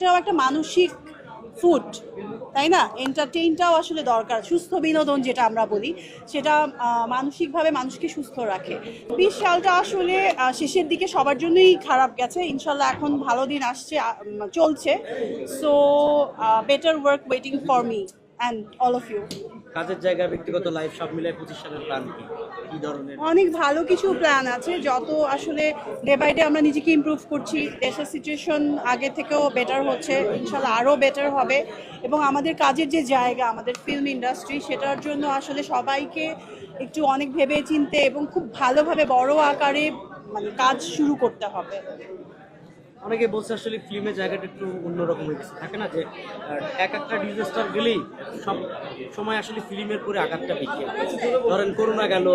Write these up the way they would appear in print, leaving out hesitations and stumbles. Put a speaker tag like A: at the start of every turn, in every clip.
A: এটাও একটা মানসিক ফুড, তাই না? এন্টারটেইনটাও আসলে দরকার। সুস্থ বিনোদন যেটা আমরা বলি, সেটা মানসিকভাবে মানুষকে সুস্থ রাখে। 20 সালটা আসলে শেষের দিকে সবার জন্যই খারাপ গেছে। ইনশাল্লাহ এখন ভালো দিন আসছে, চলছে। So better work waiting for me and all of you.
B: কাজের জায়গা, ব্যক্তিগত লাইফ সব মিলে 25 সালের প্ল্যান কি ধরনের?
A: অনেক ভালো কিছু প্ল্যান আছে। যত আসলে ডে বাই ডে আমরা নিজেকে ইমপ্রুভ করছি, দেশের সিচুয়েশন আগে থেকেও বেটার হচ্ছে, ইনশাল্লাহ আরও বেটার হবে। এবং আমাদের কাজের যে জায়গা, আমাদের ফিল্ম ইন্ডাস্ট্রি, সেটার জন্য আসলে সবাইকে একটু অনেক ভেবে চিনতে এবং খুব ভালোভাবে বড় আকারে মানে কাজ শুরু করতে হবে।
B: অনেকে বলছে আসলে ফিল্মের জায়গাটা একটু অন্যরকম হয়ে গেছে, থাকে না যে এক একটা ডিজাস্টার গেলেই সব সময় আসলে ফিল্মের পরে আঘাতটা বেশি। ধরেন করোনা গেল,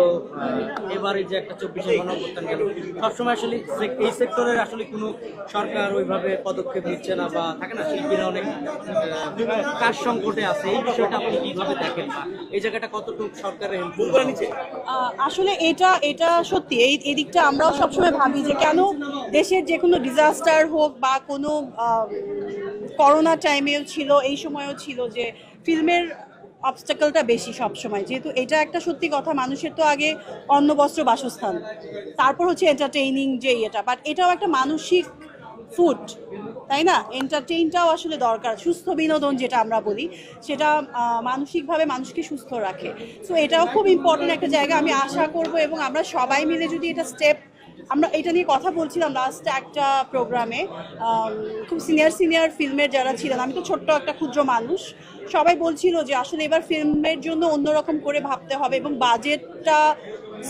B: এবারে যে একটা 24-এর গণঅভ্যুত্থান গেল, সবসময় আসলে এই সেক্টরের আসলে কোনো সরকার ওইভাবে পদক্ষেপ নিচ্ছে না, বা থাকে না শিল্পীরা অনেক কাজ সংকটে আছে। এই বিষয়টা আপনি কিভাবে দেখেন, বা এই জায়গাটা কতটুকু সরকারের হেল্প করে নিচ্ছে?
A: আসলে এটা সত্যি, এই দিকটা আমরাও সবসময় ভাবি যে কেন দেশের যে কোনো ডিজাস্টার হোক বা কোনো করোনা টাইমেও ছিল, এই সময়ও ছিল, যে ফিল্মের অবস্টাকলটা বেশি সব সময়। যেহেতু এটা একটা সত্যি কথা, মানুষের তো আগে অন্ন বস্ত্র বাসস্থান, তারপর হচ্ছে এন্টারটেইনিং যে এটা, বাট এটাও একটা মানসিক ফুড, তাই না? এন্টারটেইনটাও আসলে দরকার। সুস্থ বিনোদন যেটা আমরা বলি, সেটা মানসিকভাবে মানুষকে সুস্থ রাখে। সো এটাও খুব ইম্পর্টেন্ট একটা জায়গা। আমি আশা করব এবং আমরা সবাই মিলে যদি এটা স্টেপ, আমরা এটা নিয়ে কথা বলছিলাম লাস্ট একটা প্রোগ্রামে, খুব সিনিয়র ফিল্মের যারা ছিলেন, আমি তো ছোট্ট একটা ক্ষুদ্র মানুষ, সবাই বলছিল যে আসলে এবার ফিল্মের জন্য অন্যরকম করে ভাবতে হবে এবং বাজেটটা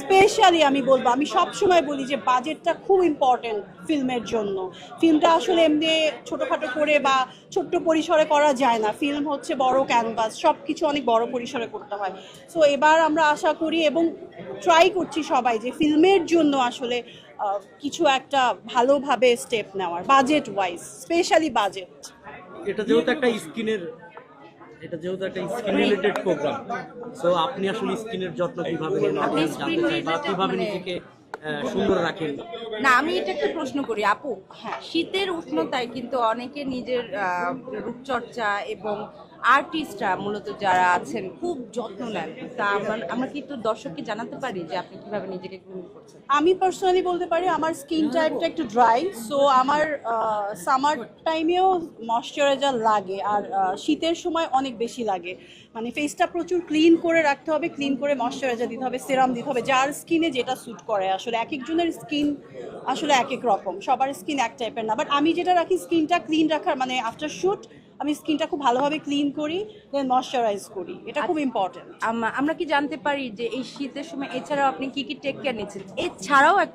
A: স্পেশালি, আমি বলবো, আমি সবসময় বলি যে বাজেটটা খুব ইম্পর্টেন্ট ফিল্মের জন্য। ফিল্মটা আসলে এমনি ছোটোখাটো করে বা ছোট্ট পরিসরে করা যায় না। ফিল্ম হচ্ছে বড় ক্যানভাস, সব কিছু অনেক বড় পরিসরে করতে হয়। সো এবার আমরা আশা করি এবং ট্রাই করছি সবাই যে ফিল্মের জন্য আসলে কিছু একটা ভালোভাবে স্টেপ নেওয়ার, বাজেট ওয়াইজ, স্পেশালি বাজেট।
B: এটা যেহেতু একটা স্কিন রিলেটেড প্রোগ্রাম, সো আপনি আসলে স্কিনের যত্ন কিভাবে নেন, আমি জানতে চাই, বা কিভাবে নিজেকে সুন্দর রাখেন?
C: না, আমি এটা একটা প্রশ্ন করি আপু। হ্যাঁ, শীতের উষ্ণতায় কিন্তু অনেকে নিজের রূপচর্চা এবং আর্টিস্টরা মূলত যারা আছেন খুব যত্ন নেন। তা আমরা কি একটু দর্শককে জানাতে পারি যে আপনি কিভাবে নিজেকে গ্রুম করছেন?
A: আমি পার্সোনালি বলতে পারি আমার স্কিন টাইপটা একটু ড্রাই, সো আমার সামার টাইমেও ময়শ্চারাইজার লাগে, আর শীতের সময় অনেক বেশি লাগে। মানে ফেসটা প্রচুর ক্লিন করে রাখতে হবে, ক্লিন করে ময়শ্চারাইজার দিতে হবে, সেরাম দিতে হবে, যার স্কিনে যেটা স্যুট করে। আসলে এক একজনের স্কিন আসলে এক এক রকম, সবার স্কিন এক টাইপের না। বাট আমি যেটা রাখি, স্কিনটা ক্লিন রাখার, মানে আফটার শ্যুট আমি স্কিনটা খুব ভালোভাবে ক্লিন করি, দেন ময়শ্চারাইজ করি, এটা খুব ইম্পর্টেন্ট।
C: আমরা কি জানতে পারি যে এই শীতের সময় এছাড়াও আপনি কি টেক কেয়ার নিচ্ছেন? এছাড়াও একটা